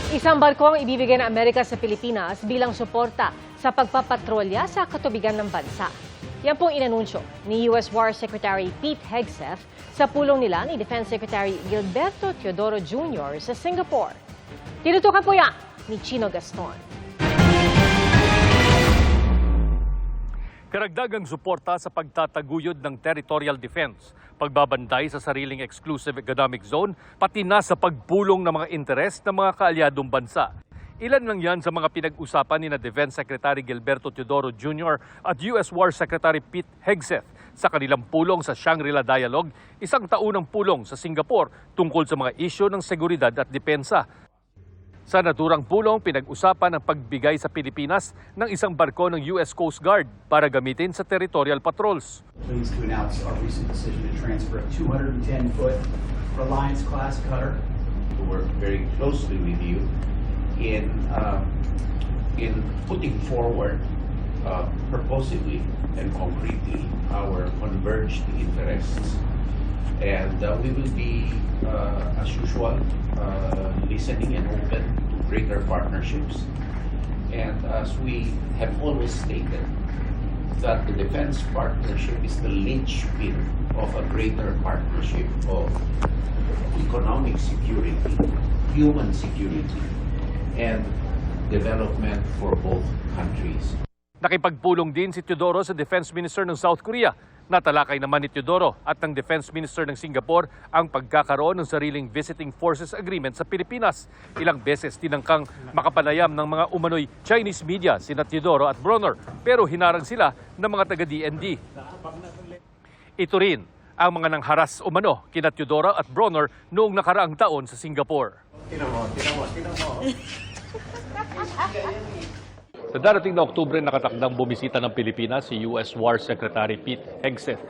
Isang barko ang ibibigay ng Amerika sa Pilipinas bilang suporta sa pagpapatrolya sa katubigan ng bansa. Yan pong inanunsyo ni U.S. War Secretary Pete Hegseth sa pulong nila ni Defense Secretary Gilberto Teodoro Jr. sa Singapore. Tinutukan po yan ni Chino Gaston. Karagdagang suporta sa pagtataguyod ng territorial defense, pagbabantay sa sariling exclusive economic zone, pati na sa pagpulong ng mga interes ng mga kaalyadong bansa. Ilan lang yan sa mga pinag-usapan ni na Defense Secretary Gilberto Teodoro Jr. at U.S. War Secretary Pete Hegseth sa kanilang pulong sa Shangri-La Dialogue, isang taunang pulong sa Singapore tungkol sa mga isyu ng seguridad at depensa. Sa naturang pulong, pinag-usapan ang pagbigay sa Pilipinas ng isang barko ng U.S. Coast Guard para gamitin sa territorial patrols. Pleased to announce our recent decision to transfer a 210-foot Reliance-class cutter. To work very closely with you in putting forward purposively and concretely our converged interests. And we will be, as usual, listening and open to greater partnerships. And as we have always stated, that the defense partnership is the linchpin of a greater partnership of economic security, human security, and development for both countries. Nakipagpulong din si Teodoro sa Defense Minister ng South Korea. Natalakay naman ni Teodoro at ng Defense Minister ng Singapore ang pagkakaroon ng sariling Visiting Forces Agreement sa Pilipinas. Ilang beses tinangkang makapanayam ng mga umano'y Chinese media sina Teodoro at Bronner, pero hinarang sila ng mga taga-DND. Ito rin ang mga nangharas umano kina Teodoro at Bronner noong nakaraang taon sa Singapore. Tinan mo. Sa darating na Oktubre, nakatakdang bumisita ng Pilipinas si U.S. War Secretary Pete Hegseth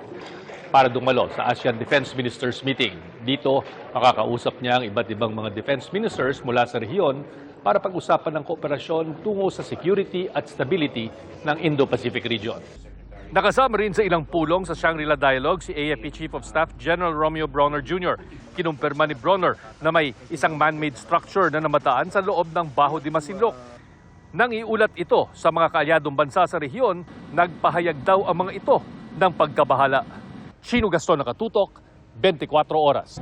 para dumalo sa ASEAN Defense Ministers Meeting. Dito, makakausap niya ang iba't ibang mga defense ministers mula sa rehiyon para pag-usapan ng kooperasyon tungo sa security at stability ng Indo-Pacific region. Nakasama rin sa ilang pulong sa Shangri-La Dialogue si AFP Chief of Staff General Romeo Bronner Jr. Kinumpirma ni Bronner na may isang man-made structure na namataan sa loob ng Baho de Masinloc. Nang iulat ito sa mga kaalyadong bansa sa rehiyon, nagpahayag daw ang mga ito ng pagkabahala. Chino Gaston, Nakatutok, 24 Oras.